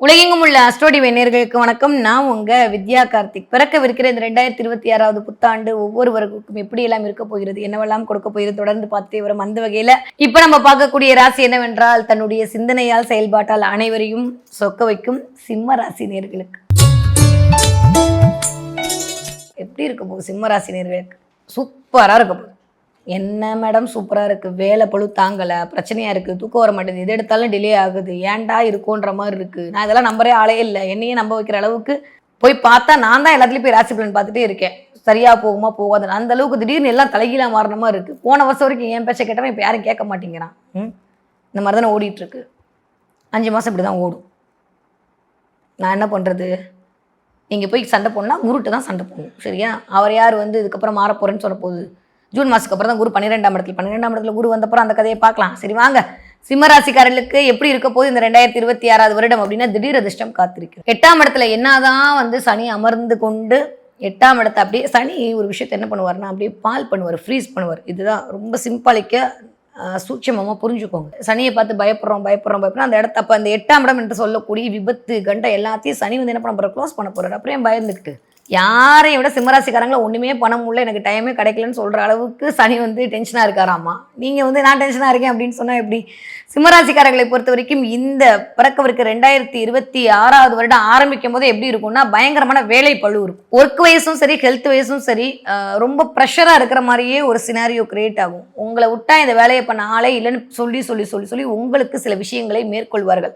உலகெங்கும் உள்ள அஸ்ட்ரோடிவை நேயர்களுக்கு வணக்கம். நான் உங்க வித்யா கார்த்திக். பிறக்கவிருக்கிற இந்த 2026வது புத்தாண்டு ஒவ்வொருவருக்கும் எப்படி எல்லாம் இருக்க போகிறது, என்னவெல்லாம் கொடுக்க போகிறது தொடர்ந்து பார்த்தே வரும். அந்த வகையில இப்ப நம்ம பார்க்கக்கூடிய ராசி என்னவென்றால், தன்னுடைய சிந்தனையால் செயல்பாட்டால் அனைவரையும் சொக்க வைக்கும் சிம்ம ராசி நேயர்களுக்கு எப்படி இருக்க போகுது? சிம்ம ராசி நேயர்களுக்கு சூப்பரா இருக்க போகுது. என்ன மேடம் சூப்பராக இருக்குது, வேலை பழு தாங்கலை, பிரச்சனையாக இருக்குது, தூக்கம் வர மாட்டேங்குது, எது எடுத்தாலும் டிலே ஆகுது, ஏன்டா இருக்குன்ற மாதிரி இருக்குது. நான் இதெல்லாம் நம்பரே ஆளே இல்லை, என்னையே நம்ப வைக்கிற அளவுக்கு போய் பார்த்தா நான் தான் எல்லாத்துலேயும் போய் ராசி பலன் பார்த்துட்டே இருக்கேன். சரியாக போகுமா போகாது, அந்த அளவுக்கு திடீர்னு எல்லாம் தலைகீழாக மாறின மாதிரி இருக்குது. போன வருஷம் வரைக்கும் என் பேச்சை கேட்டவன் இப்போ யாரும் கேட்க மாட்டேங்கிறான். இந்த மாதிரி தானே ஓடிட்டுருக்கு. 5 மாதம் இப்படி தான் ஓடும். நான் என்ன பண்ணுறது? நீங்கள் போய் சண்டை போடணும்னா குருட்டு தான் சண்டை போடணும், சரியா? அவர் யார் இதுக்கப்புறம் மாற போகிறேன்னு சொல்ல போகுது? ஜூன் மாதத்துக்கு அப்புறம் தான் குரு 12ஆம் இடத்துல குரு வந்தப்பறம் அந்த கதையை பார்க்கலாம். சரி வாங்க, சிம்மராசிக்காரர்களுக்கு எப்படி இருக்க போது இந்த 2026வது வருடம் அப்படின்னா திடீர் அதிர்ஷ்டம் காத்திருக்கு. 8ஆம் இடத்துல என்னதான் சனி அமர்ந்து கொண்டு 8ஆம் இடத்தை அப்படியே சனி ஒரு விஷயத்தை என்ன பண்ணுவார்னா அப்படியே பால் பண்ணுவார், ஃப்ரீஸ் பண்ணுவார். இதுதான் ரொம்ப சிம்பாலிக்க சூட்சமாக புரிஞ்சுக்கோங்க. சனியை பார்த்து பயப்படுறோம் அந்த இடத்த அப்போ அந்த 8ஆம் இடம் என்று சொல்லக்கூடிய விபத்து கண்ட எல்லாத்தையும் சனி என்ன பண்ண போகிற, க்ளோஸ் பண்ண போகிறார். அப்புறம் பயந்துக்கிட்டு யாரையும் விட சிம்மராசிக்காரங்களை ஒன்றுமே பண்ண முடியல, எனக்கு டைமே கிடைக்கலன்னு சொல்கிற அளவுக்கு சனி டென்ஷனாக இருக்காராமா. நீங்கள் நான் டென்ஷனாக இருக்கேன் அப்படின்னு சொன்னால் எப்படி? சிம்மராசிக்காரர்களை பொறுத்த வரைக்கும் இந்த பிறக்கவிருக்க 2026வது வருடம் ஆரம்பிக்கும் போது எப்படி இருக்கும்னா பயங்கரமான வேலை பழு இருக்கும். ஒர்க் வைஸும் சரி, ஹெல்த் வைஸும் சரி, ரொம்ப ப்ரெஷராக இருக்கிற மாதிரியே ஒரு சினாரியோ கிரியேட் ஆகும். உங்களை விட்டா இந்த வேலையை பண்ண ஆளே இல்லைன்னு சொல்லி உங்களுக்கு சில விஷயங்களை மேற்கொள்வார்கள்.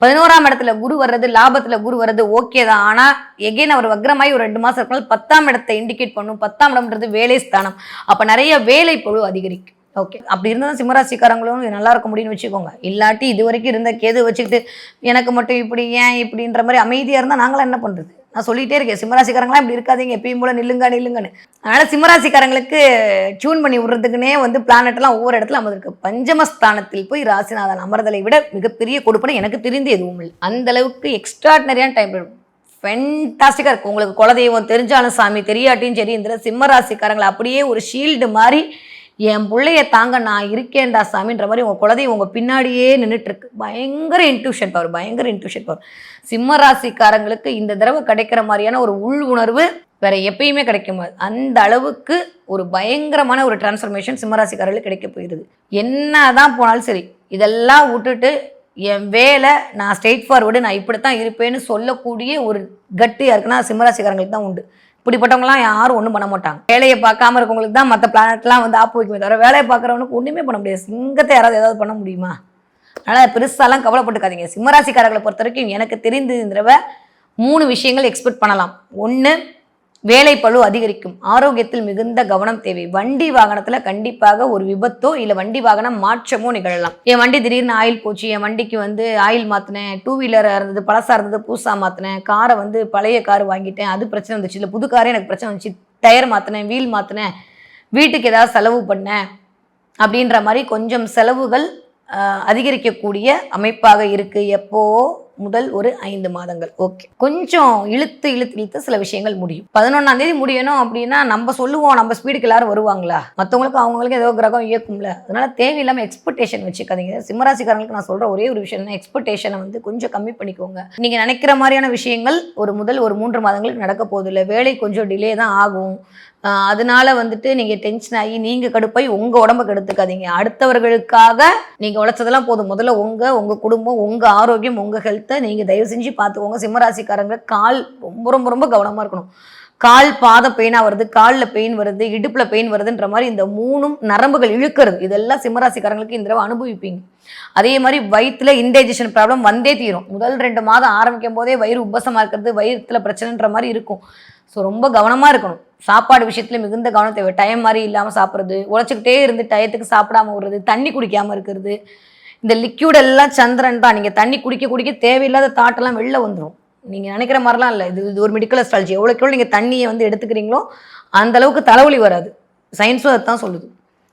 11ஆம் இடத்துல குரு வர்றது, லாபத்தில் குரு வர்றது ஓகே தான். ஆனால் எகெயின் அவர் வக்ரமாய் ஒரு 2 மாதம் இருக்கனால 10ஆம் இடத்தை இண்டிகேட் பண்ணும். 10ஆம் இடம்ன்றது வேலை ஸ்தானம். அப்போ நிறைய வேலை பழு அதிகரிக்கும். ஓகே, அப்படி இருந்தால் சிம்மராசிக்காரங்களும் நல்லா இருக்க முடியும்னு வச்சுக்கோங்க. இல்லாட்டி இது வரைக்கும் இருந்த கேது வச்சுக்கிட்டு எனக்கு மட்டும் இப்படி ஏன் இப்படின்ற மாதிரி அமைதியாக இருந்தால் நாங்களாம் என்ன பண்ணுறது? நான் சொல்லிகிட்டே இருக்கேன், சிம்மராசிக்காரங்களாம் இப்படி இருக்காதீங்க, எப்பயும் போல நில்லுங்கன்னு. அதனால் சிம்மராசிக்காரங்களுக்கு டியூன் பண்ணி விடுறதுக்குன்னே பிளானட்லாம் ஒவ்வொரு இடத்துல அமர்ந்திருக்கு. பஞ்சமஸ்தானத்தில் போய் ராசிநாதன் அமர்தலை விட மிகப்பெரிய கொடுப்பனை எனக்கு தெரிந்து எதுவும் இல்லை. அந்த அளவுக்கு எக்ஸ்ட்ராடினரியான டைம் ஃபென்டாஸ்டிக்காக இருக்கும். உங்களுக்கு குலதெய்வம் தெரிஞ்சாலும் சாமி தெரியாட்டியும் சரி, இந்த சிம்மராசிக்காரங்களை அப்படியே ஒரு ஷீல்டு மாதிரி என் பிள்ளைய தாங்க நான் இருக்கேன்டா சாமின்ற மாதிரி உங்கள் குலதெய்வம் உங்கள் பின்னாடியே நின்றுட்டுருக்கு. பயங்கர இன்ட்யூஷன் பவர். சிம்மராசிக்காரங்களுக்கு இந்த தடவை கிடைக்கிற மாதிரியான ஒரு உள் உணர்வு வேற எப்பயுமே கிடைக்கும். அந்த அளவுக்கு ஒரு பயங்கரமான ஒரு டிரான்ஸ்ஃபர்மேஷன் சிம்மராசிக்காரர்களுக்கு கிடைக்க போயிடுது. என்ன தான் போனாலும் சரி, இதெல்லாம் விட்டுட்டு என் வேலை நான் ஸ்ட்ரெயிட் ஃபார்வர்டு, நான் இப்படித்தான் இருப்பேன்னு சொல்லக்கூடிய ஒரு கட்டு யாருக்குன்னா சிம்மராசிக்காரங்களுக்கு தான் உண்டு. இப்படிப்பட்டவங்களாம் யாரும் ஒன்றும் பண்ண மாட்டாங்க. வேலையை பார்க்காம இருக்கவங்களுக்கு தான் மற்ற பிளானட்லாம் ஆப்பு வைக்குமே தவிர வேலையை பார்க்குறவனுக்கு ஒன்றுமே பண்ண முடியாது. சிங்கத்தை யாராவது ஏதாவது பண்ண முடியுமா? அதனால் பெருசாலாம் கவலைப்பட்டுக்காதீங்க. சிம்மராசிக்காரர்களை பொறுத்த வரைக்கும் எனக்கு தெரிந்து இந்த தடவை 3 விஷயங்கள் எக்ஸ்பெக்ட் பண்ணலாம். 1, வேலை பழு அதிகரிக்கும். ஆரோக்கியத்தில் மிகுந்த கவனம் தேவை. வண்டி வாகனத்துல கண்டிப்பாக ஒரு விபத்தோ இல்லை வண்டி வாகனம் மாற்றமோ நிகழலாம். என் வண்டி திடீர்னு ஆயில் போச்சு, என் வண்டிக்கு ஆயில் மாற்றினேன், 2 வீலராக இருந்தது பழசாக இருந்தது புதுசாக மாற்றினேன், காரை பழைய கார் வாங்கிட்டேன், அது பிரச்சனை வந்துச்சு, இல்லை புது காரே எனக்கு பிரச்சனை வந்துச்சு, டயர் மாற்றினேன், வீல் மாற்றினேன், வீட்டுக்கு ஏதாவது செலவு பண்ணேன் அப்படின்ற மாதிரி கொஞ்சம் செலவுகள் அதிகரிக்கக்கூடிய அமைப்பாக இருக்குது. எப்போ முதல் ஒரு 5 மாதங்கள் ஓகே, கொஞ்சம் இழுத்து சில விஷயங்கள் முடியும். 11ஆம் தேதி முடியணும் அப்படின்னா நம்ம சொல்லுவோம், நம்ம ஸ்பீடுக்கு எல்லாரும் வருவாங்களா? மற்றவங்களுக்கு அவங்களுக்கு ஏதோ கிரகம் இயக்கும்ல. அதனால தேவையில்லாமல் எக்ஸ்பெக்டேஷன் வச்சுக்காதீங்க. சிம்மராசிக்காரங்களுக்கு நான் சொல்ற ஒரே ஒரு விஷயம், எக்ஸ்பெக்டேஷனை கொஞ்சம் கம்மி பண்ணிக்கோங்க. நீங்க நினைக்கிற மாதிரியான விஷயங்கள் ஒரு 3 மாதங்களுக்கு நடக்க போகுது இல்லை. வேலை கொஞ்சம் டிலே தான் ஆகும். அதனால நீங்கள் டென்ஷன் ஆகி நீங்கள் கடுப்பாய் உங்கள் உடம்பை கெடுத்துக்காதீங்க. அடுத்தவர்களுக்காக நீங்கள் உழைச்சதெல்லாம் போதும். முதல்ல உங்கள் குடும்பம், உங்கள் ஆரோக்கியம், உங்கள் ஹெல்த்தை நீங்கள் தயவு செஞ்சு பார்த்துக்கோங்க. சிம்மராசிக்காரங்க கால் ரொம்ப கவனமாக இருக்கணும். கால் பாதம் பெயினாக வருது, காலில் பெயின் வருது, இடுப்பில் பெயின் வருதுன்ற மாதிரி இந்த 3ம் நரம்புகள் இழுக்கிறது. இதெல்லாம் சிம்மராசிக்காரங்களுக்கு இந்த தடவை அனுபவிப்பீங்க. அதே மாதிரி வயிற்றுல இன்டைஜஷன் ப்ராப்ளம் வந்தே தீரும். முதல் 2 மாதம் ஆரம்பிக்கும் போதே வயிறு உப்பசமாக இருக்கிறது, வயிற்றுல பிரச்சனைன்ற மாதிரி இருக்கும். ஸோ ரொம்ப கவனமாக இருக்கணும். சாப்பாடு விஷயத்துல மிகுந்த கவனம் தேவை. டைம் மாதிரி இல்லாமல் சாப்பிட்றது, உழைச்சிக்கிட்டே இருந்து டயத்துக்கு சாப்பிடாம விடுறது, தண்ணி குடிக்காமல் இருக்கிறது, இந்த லிக்யூட் எல்லாம் சந்திரன் தான். நீங்கள் தண்ணி குடிக்க தேவையில்லாத தாட்டெல்லாம் வெளில வந்துடும். நீங்கள் நினைக்கிற மாதிரிலாம் இல்லை. இது ஒரு மெடிக்கல் அஸ்ட்ராலஜி. எவ்வளோக்கு நீங்கள் தண்ணியை எடுத்துக்கிறீங்களோ அந்த அளவுக்கு தலைவலி வராது. சயின்ஸும் அதுதான் சொல்லுது.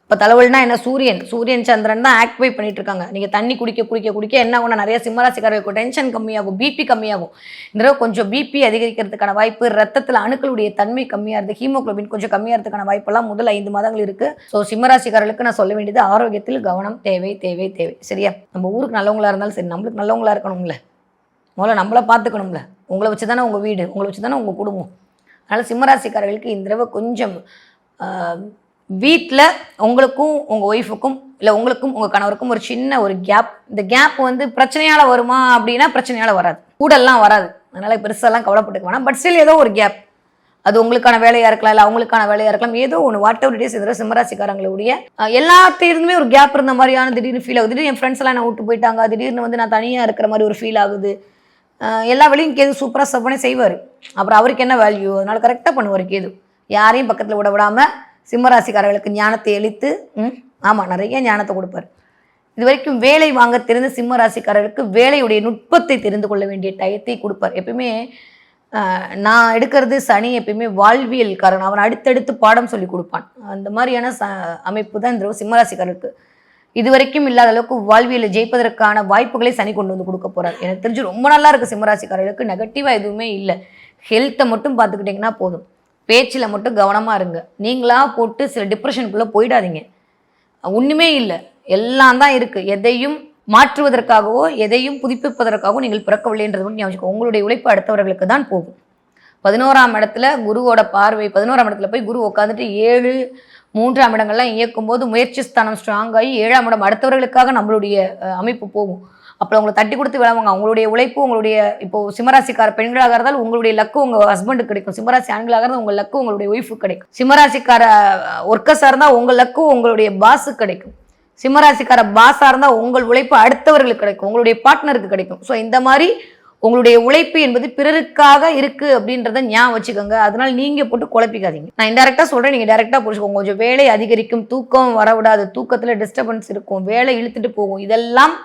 இப்போ தலைவலினா என்ன? சூரியன் சந்திரன் தான் ஆக்டிவை பண்ணிட்டு இருக்காங்க. நீங்கள் தண்ணி குடிக்க என்ன ஆகும்னா நிறைய சிம்மராசிக்காரர்களுக்கு டென்ஷன் கம்மியாகும், பிபி கம்மியாகும். இந்த தடவை கொஞ்சம் பிபி அதிகரிக்கிறதுக்கான வாய்ப்பு, ரத்தத்தில் அணுக்களுடைய தன்மை கம்மியாக இருக்குது, ஹீமோகுளோபின் கொஞ்சம் கம்மியாக இருக்கிறதுக்கான வாய்ப்பெல்லாம் முதல் 5 மாதங்கள் இருக்குது. ஸோ சிம்மராசிக்காரர்களுக்கு நான் சொல்ல வேண்டியது ஆரோக்கியத்தில் கவனம் தேவை. சரியா? நம்ம ஊருக்கு நல்லவங்களா இருந்தாலும் சரி, நம்மளுக்கு நல்லவங்களா இருக்கணும்ல. முதல்ல நம்மளை பார்த்துக்கணும்ல. உங்களை வச்சு தானே உங்கள் வீடு, உங்களை வச்சு தானே உங்கள் குடும்பம். அதனால் சிம்மராசிக்காரர்களுக்கு இந்த தடவை கொஞ்சம் வீட்டில் உங்களுக்கும் உங்கள் ஒய்ஃபுக்கும் இல்லை உங்களுக்கும் உங்கள் கணவருக்கும் ஒரு சின்ன ஒரு கேப். இந்த கேப் வந்து பிரச்சனையால் வருமா அப்படின்னா பிரச்சனையால் வராது, கூடெல்லாம் வராது. அதனால் பெருசாலாம் கவலைப்பட்டுக்க வேணாம். பட் ஸ்டில் ஏதோ ஒரு கேப், அது உங்களுக்கான வேலையாக இருக்கலாம், இல்லை அவங்களுக்கான வேலையாக இருக்கலாம், ஏதோ ஒன்று வாட் எவர் இட் இஸ். இதில் சிம்மராசிக்காரங்களுடைய எல்லாத்தையுமே ஒரு கேப் இருந்த மாதிரியான திடீர்னு ஃபீல் ஆகுது. திடீர்னு என் ஃப்ரெண்ட்ஸ் எல்லாம் என்ன விட்டு போயிட்டாங்க, திடீர்னு வந்து நான் தனியாக இருக்கிற மாதிரி ஒரு ஃபீல் ஆகுது. எல்லா வேலையும் கேது சூப்பராக சப்பனே செய்வார். அப்புறம் அவருக்கு என்ன வேல்யூ, அதனால் கரெக்டாக பண்ணுவார் கேது. யாரையும் பக்கத்தில் விட விடாமல் சிம்மராசிக்காரர்களுக்கு ஞானத்தை அளித்து ஆமாம் நிறைய ஞானத்தை கொடுப்பார். இது வரைக்கும் வேலை வாங்க தெரிந்த சிம்மராசிக்காரர்களுக்கு வேலையுடைய நுட்பத்தை தெரிந்து கொள்ள வேண்டிய டயத்தை கொடுப்பார். எப்பயுமே நான் எடுக்கிறது சனி எப்பயுமே வாழ்வியல்காரன், அவன் அடுத்தடுத்து பாடம் சொல்லி கொடுப்பான். அந்த மாதிரியான அமைப்பு தான் இந்த சிம்மராசிக்காரருக்கு இது வரைக்கும் இல்லாத அளவுக்கு வாழ்வியலில் ஜெயிப்பதற்கான வாய்ப்புகளை சனி கொண்டு வந்து கொடுக்க போகிறார். எனக்கு தெரிஞ்சு ரொம்ப நல்லா இருக்குது சிம்மராசிக்காரர்களுக்கு. நெகட்டிவாக எதுவுமே இல்லை. ஹெல்த்தை மட்டும் பார்த்துக்கிட்டிங்கன்னா போதும். பேச்சில் மட்டும் கவனமாக இருங்க. நீங்களாக போட்டு சில டிப்ரெஷனுக்குள்ளே போயிடாதீங்க. ஒன்றுமே இல்லை, எல்லாம் தான் இருக்குது. எதையும் மாற்றுவதற்காகவோ எதையும் புதுப்பிப்பதற்காகவோ நீங்கள் பிறக்கவில்லைன்றது மட்டும் ஞாபகம். உங்களுடைய உழைப்பு அடுத்தவர்களுக்கு தான் போகும். 11ஆம் இடத்துல குருவோட பார்வை, 11ஆம் இடத்துல போய் குரு உட்காந்துட்டு 7, 3ஆம் இடங்கள்லாம் இயக்கும்போது முயற்சி ஸ்தானம் ஸ்ட்ராங் ஆகி 7ஆம் இடம் அடுத்தவர்களுக்காக நம்மளுடைய அமைப்பு போகும். அப்போ உங்களை தட்டி கொடுத்து விளவாங்க. உங்களுடைய உழைப்பு உங்களுடைய இப்போது சிம்மராசிக்கார பெண்களாக இருந்தால் உங்களுடைய லக்கு உங்கள் ஹஸ்பண்டுக்கு கிடைக்கும். சிம்மராசி ஆண்களாக இருந்தால் உங்கள் லக்கு உங்களுடைய ஒய்ஃபுக்கு கிடைக்கும். சிம்மராசிக்கார ஒர்க்கர்ஸாக இருந்தால் உங்கள் லக்கு உங்களுடைய பாஸுக்கு கிடைக்கும். சிம்மராசிக்கார பாஸாக இருந்தால் உங்கள் உழைப்பு அடுத்தவர்களுக்கு கிடைக்கும், உங்களுடைய பார்ட்னருக்கு கிடைக்கும். ஸோ இந்த மாதிரி உங்களுடைய உழைப்பு என்பது பிறருக்காக இருக்கு அப்படின்றத ஞாபகம் வச்சுக்கோங்க. அதனால நீங்க போட்டு குழப்பிக்காதீங்க. நான் இன்டெரக்டா சொல்றேன், நீங்க டைரக்டா புரிஞ்சுக்கோங்க. கொஞ்சம் வேலை அதிகரிக்கும், தூக்கம் வரவிடாது, தூக்கத்துல டிஸ்டர்பன்ஸ் இருக்கும், வேலை இழுத்துட்டு போகும். இதெல்லாம்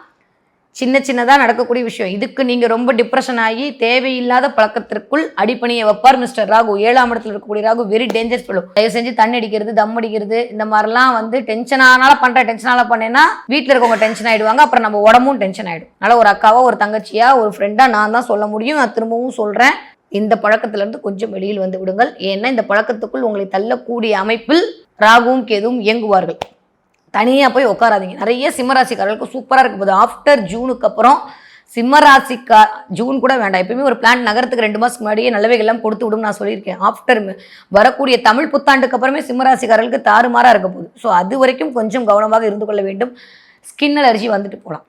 சின்ன சின்னதாக நடக்கக்கூடிய விஷயம். இதுக்கு நீங்கள் ரொம்ப டிப்ரெஷன் ஆகி தேவையில்லாத பழக்கத்திற்குள் அடிப்பணியை வைப்பார் மிஸ்டர் ராகு. 7ஆம் இடத்துல இருக்கக்கூடிய ராகு வெரி டேஞ்சர்ஸ் சொல்லும். தயவு செஞ்சு தண்ணி அடிக்கிறது, தம் அடிக்கிறது, இந்த மாதிரிலாம் வந்து டென்ஷனானால பண்ணேன்னா வீட்டில் இருக்கவங்க டென்ஷன் ஆகிடுவாங்க. அப்புறம் நம்ம உடம்பும் டென்ஷன் ஆகிடும். அதனால் ஒரு அக்காவோ ஒரு தங்கச்சியா ஒரு ஃப்ரெண்டாக நான் தான் சொல்ல முடியும். நான் திரும்பவும் சொல்கிறேன், இந்த பழக்கத்திலேருந்து கொஞ்சம் வெளியில் வந்து விடுங்கள். ஏன்னா இந்த பழக்கத்துக்குள் உங்களை தள்ளக்கூடிய அமைப்பில் ராகுவும் கேதுவும் இயங்குவார்கள். தனியாக போய் உட்காராதீங்க. நிறைய சிம்மராசிக்காரர்களுக்கு சூப்பராக இருக்க போது. ஆஃப்டர் ஜூனுக்கு அப்புறம் ஜூன் கூட வேண்டாம், எப்பயுமே ஒரு பிளான் நகரத்துக்கு 2 மாதத்துக்கு முன்னாடியே நல்லவைகள்லாம் கொடுத்து விடும் நான் சொல்லியிருக்கேன். ஆஃப்டர் வரக்கூடிய தமிழ் புத்தாண்டுக்கு அப்புறமே சிம்மராசிக்காரர்களுக்கு தாறுமாறாக இருக்க போகுது. ஸோ அது வரைக்கும் கொஞ்சம் கவனமாக இருந்து கொள்ள வேண்டும். ஸ்கின் அலர்ஜி வந்துட்டு போகலாம்,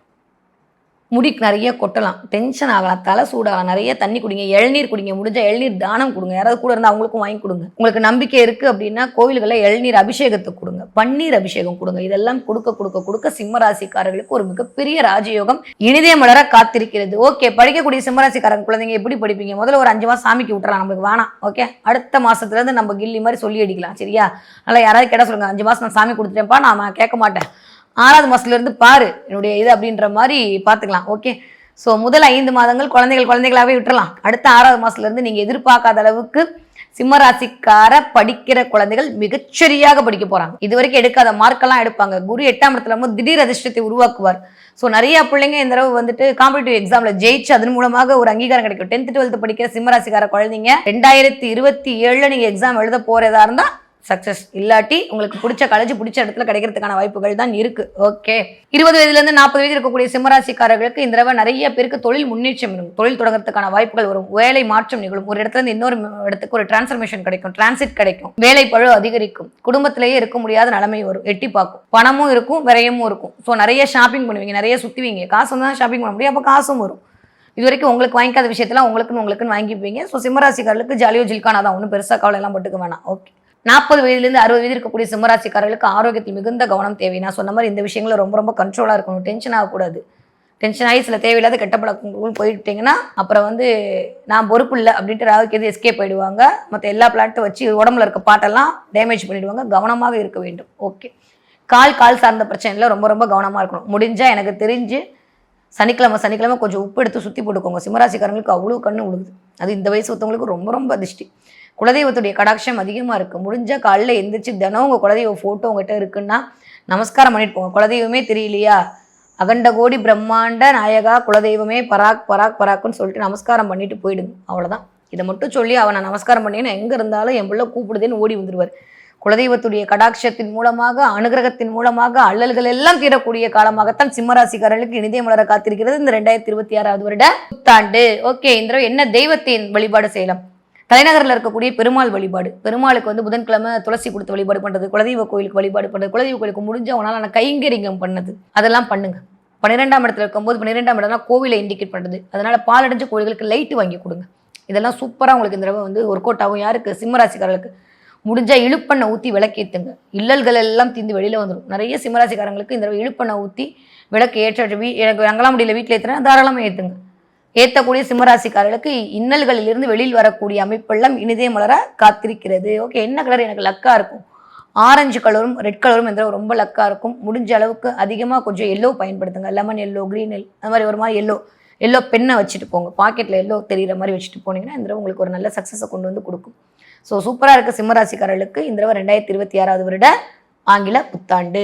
முடிக்கு நிறைய கொட்டலாம், டென்ஷன் ஆகலாம், தலை சூடாகலாம். நிறைய தண்ணி குடிங்க, இளநீர் குடிங்க, முடிஞ்ச இளநீர் தானம் கொடுங்க. யாராவது கூட இருந்தால் அவங்களுக்கும் வாங்கி கொடுங்க. உங்களுக்கு நம்பிக்கை இருக்குது அப்படின்னா கோவில்களில் இளநீர் அபிஷேகத்தை கொடுங்க, பன்னீர் அபிஷேகம் கொடுங்க. இதெல்லாம் கொடுக்க கொடுக்க கொடுக்க சிம்மராசிக்காரர்களுக்கு ஒரு மிகப்பெரிய ராஜயோகம் இனிதே மலர காத்திருக்கிறது. ஓகே, படிக்கக்கூடிய சிம்மராசிக்காரங்க குழந்தைங்க எப்படி படிப்பீங்க? முதல்ல ஒரு 5 மாதம் சாமிக்கு விட்டுறலாம், நம்மளுக்கு வேணாம். ஓகே, அடுத்த மாதத்துலேருந்து நம்ம கில்லி மாதிரி சொல்லி அடிக்கலாம், சரியா? நல்லா யாராவது கேட்டால் சொல்லுங்க, 5 மாதம் நான் சாமி கொடுத்துட்டேன்ப்பா, நான் கேட்க மாட்டேன், 6ஆவது மாதத்துலேருந்து பாரு என்னுடைய இது அப்படின்ற மாதிரி பார்த்துக்கலாம். ஓகே, ஸோ முதல் 5 மாதங்கள் குழந்தைகளாகவே விட்டுறலாம். அடுத்த 6ஆவது மாதத்துலேருந்து நீங்கள் எதிர்பார்க்காத அளவுக்கு சிம்மராசிக்கார படிக்கிற குழந்தைகள் மிகச்சரியாக படிக்க போகிறாங்க. இது வரைக்கும் எடுக்காத மார்க்கெல்லாம் எடுப்பாங்க. குரு 8ஆம் இடத்துல திடீர் அதிர்ஷ்டத்தை உருவாக்குவார். ஸோ நிறைய பிள்ளைங்க இந்த தடவை வந்துட்டு காம்படிட்டிவ் எக்ஸாமில் ஜெயிச்சு அதன் மூலமாக ஒரு அங்கீகாரம் கிடைக்கும். 10th 12th படிக்கிற சிம்மராசிக்கார குழந்தைங்க 2027 நீங்கள் எக்ஸாம் எழுத போகிறதா இருந்தால் சக்ஸஸ், இல்லாட்டி உங்களுக்கு பிடிச்ச காலேஜ் பிடிச்ச இடத்துல கிடைக்கிறதுக்கான வாய்ப்புகள் தான் இருக்கு. ஓகே, 20 வயதுலேருந்து 40 வயது இருக்கக்கூடிய சிம்மராசிக்காரர்களுக்கு இந்த தடவை நிறைய பேருக்கு தொழில் முன்னேற்றம் இருக்கும், தொழில் தொடங்குறதுக்கான வாய்ப்புகள் வரும், வேலை மாற்றம் நிகழும், ஒரு இடத்துல இருந்து இன்னொரு இடத்துக்கு ஒரு டிரான்ஸ்ஃபர்மேஷன் கிடைக்கும், டிரான்சிட் கிடைக்கும், வேலை பழு அதிகரிக்கும், குடும்பத்திலேயே இருக்க முடியாத நிலைமை வரும், எட்டி பார்க்கும், பணமும் இருக்கும், விரயமும் இருக்கும். ஸோ நிறைய ஷாப்பிங் பண்ணுவீங்க, நிறைய சுற்றுவீங்க, காசு வந்து தான் ஷாப்பிங் பண்ண முடியும், அப்போ காசும் வரும். இது வரைக்கும் உங்களுக்கு வாங்கிக்காத விஷயத்தெல்லாம் உங்களுக்குன்னு வாங்கிப்பீங்க. ஸோ சிம்மராசிக்காரர்களுக்கு ஜாலியோ ஜில்கானா தான், ஒன்றும் பெருசாக கவலை எல்லாம் போட்டுக்க வேணாம். ஓகே, 40 வயதுலேருந்து 60 வயது இருக்கக்கூடிய சிம்மராசிக்காரர்களுக்கு ஆரோக்கியத்தில் மிகுந்த கவனம் தேவை. நான் சொன்ன மாதிரி இந்த விஷயங்கள ரொம்ப ரொம்ப கண்ட்ரோலாக இருக்கணும். டென்ஷன் ஆகக்கூடாது. டென்ஷன் ஆகி சில தேவையில்லாத கெட்ட பழக்கங்களும் போயிட்டீங்கன்னா அப்புறம் வந்து நான் பொறுப்பு இல்லை அப்படின்ட்டு ராகுக்கு எது எஸ்கேப் ஆகிடுவாங்க. மற்ற எல்லா பிளான்ட்டும் வச்சு உடம்புல இருக்க பாட்டெல்லாம் டேமேஜ் பண்ணிவிடுவாங்க. கவனமாக இருக்க வேண்டும். ஓகே, கால் சார்ந்த பிரச்சனையில் ரொம்ப ரொம்ப கவனமாக இருக்கணும். முடிஞ்சால் எனக்கு தெரிஞ்சு சனிக்கிழமை கொஞ்சம் உப்பு எடுத்து சுற்றி போட்டுக்கோங்க. சிம்மராசிக்காரங்களுக்கு அவ்வளோ கண்ணு விழுகுது. அது இந்த வயசு ஒருத்தவங்களுக்கு ரொம்ப ரொம்ப அதிர்ஷ்டி. குலதெய்வத்துடைய கடாட்சம் அதிகமாக இருக்குது. முடிஞ்சால் காலையில் எந்திரிச்சு தினம் உங்கள் குலதெய்வ ஃபோட்டோ உங்கள்கிட்ட இருக்குன்னா நமஸ்காரம் பண்ணிட்டு போங்க. குலதெய்வமே தெரியலையா, அகண்ட கோடி பிரம்மாண்ட நாயகா குலதெய்வமே பராக் பராக் பராக்குன்னு சொல்லிட்டு நமஸ்காரம் பண்ணிட்டு போயிடுங்க. அவ்வளோதான். இதை மட்டும் சொல்லி அவனை நமஸ்காரம் பண்ணேன்னு எங்கே இருந்தாலும் என் பிள்ளை கூப்பிடுதுன்னு ஓடி வந்துடுவார். குலதெய்வத்துடைய கடாட்சத்தின் மூலமாக, அனுகிரகத்தின் மூலமாக அல்லல்கள் எல்லாம் தீரக்கூடிய காலமாகத்தான் சிம்மராசிக்காரர்களுக்கு இனிதே மலர காத்திருக்கிறது இந்த 2026வது வருட புத்தாண்டு. ஓகே, இந்த தடவை என்ன தெய்வத்தின் வழிபாடு செய்யலாம்? தலைநகரில் இருக்கக்கூடிய பெருமாள் வழிபாடு. பெருமாளுக்கு வந்து புதன்கிழமை துளசி கொடுத்து வழிபாடு பண்ணுறது, குலதெய்வ கோயிலுக்கு வழிபாடு பண்ணுறது, குலதெய்வ கோயிலுக்கு முடிஞ்ச அவனால் கைங்கரியம் பண்ணது, அதெல்லாம் பண்ணுங்க. 12ஆம் இடத்துல இருக்கும்போது 12ஆம் இடம்னா கோவிலை இண்டிகேட் பண்ணுறது, அதனால பாலடைஞ்ச கோயில்களுக்கு லைட்டு வாங்கி கொடுங்க. இதெல்லாம் சூப்பராக உங்களுக்கு இந்த தடவை வந்து ஒர்க் அவுட் ஆகும். யாருக்கு? சிம்மராசிக்காரர்களுக்கு. முடிஞ்சால் இழுப்பெண்ணெய் ஊற்றி விளக்கேற்றுங்க, இல்லல்கள் எல்லாம் தீர்ந்து வெளியில் வந்துடும். நிறைய சிம்மராசிக்காரங்களுக்கு இந்த தடவை இழுப்பெண்ணெய் ஊற்றி விளக்கு ஏற்ற எனக்கு அங்கெல்லாம் முடியல வீட்டில் ஏற்றுறேன், தாராளமாக ஏற்றுங்க. ஏற்றக்கூடிய சிம்மராசிக்காரர்களுக்கு இன்னல்களிலிருந்து வெளியில் வரக்கூடிய அமைப்பெல்லாம் இனிதே மலர காத்திருக்கிறது. ஓகே, என்ன கலர் எனக்கு லக்காக இருக்கும்? ஆரஞ்சு கலரும் ரெட் கலரும் இந்த ரொம்ப லக்காக இருக்கும். முடிஞ்ச அளவுக்கு அதிகமாக கொஞ்சம் எல்லோ பயன்படுத்துங்க. லெமன் எல்லோ, க்ரீன் எல், அந்த மாதிரி ஒரு மாதிரி எல்லோ பெண்ணை வச்சுட்டு போங்க. பாக்கெட்டில் எல்லோ தெரிகிற மாதிரி வச்சுட்டு போனீங்கன்னா இந்த உங்களுக்கு ஒரு நல்ல சக்ஸஸை கொண்டு வந்து கொடுக்கும். ஸோ சூப்பராக இருக்க சிம்மராசிக்காரர்களுக்கு இந்த 2026வது வருட ஆங்கில புத்தாண்டு.